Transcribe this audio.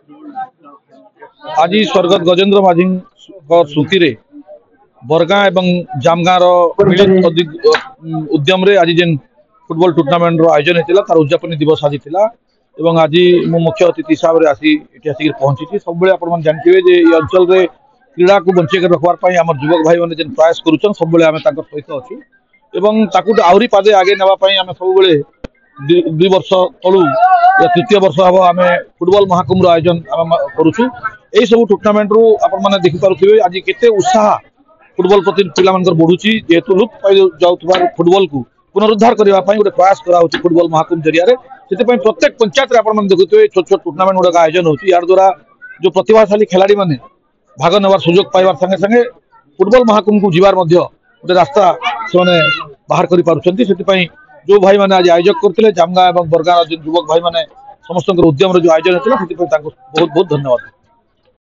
आज स्वर्गत गजेन्द्र माझी स्मृति रे बरगाँ एवं जामगाँर मिलित उद्यम रे आज जेन फुटबॉल टूर्नामेंट रो आयोजन होता तार उद्यापन दिवस आज थिला एवं आज मु मुख्य अतिथि हिसाब से आसी पहुंची सब आप जानते जे ये अंचल रे क्रीड़ा को बंचे रखवार आम युवक भाई मैंने जेन प्रयास करुचन सब आम सहित अच्छी एवं ताकू आहरी पादे आगे नापी आम सब दुई वर्ष तलू तृतीय वर्ष हम आम फुटबॉल महाकुंभ आयोजन आम करुचु यही सब टूर्नामेंट रू आपने देखिपे आज केते उत्साह फुटबॉल प्रति पिला बढ़ुची जेहेतु लुप्त पाई जाऊा फुटबॉल को पुनरुद्धार करने गोटे प्रयास करा फुटबॉल महाकुंभ जरिया से प्रत्येक पंचायत में देखुए छोट छोट टूर्नामेंट गुड़ाक आयोजन होती यार द्वारा जो प्रतिभाशाली खिलाड़ी मैंने भाग नेबार सुजोग पाइबार संगे संगे फुटबॉल महाकुंभ को जीवार गोटे रास्ता से बाहर कर जो भाई मैंने आज आयोजक करते जामगाँ और बरगाँ युवक भाई मैंने समस्त उद्यम जो आयोजन होता बहुत बहुत धन्यवाद।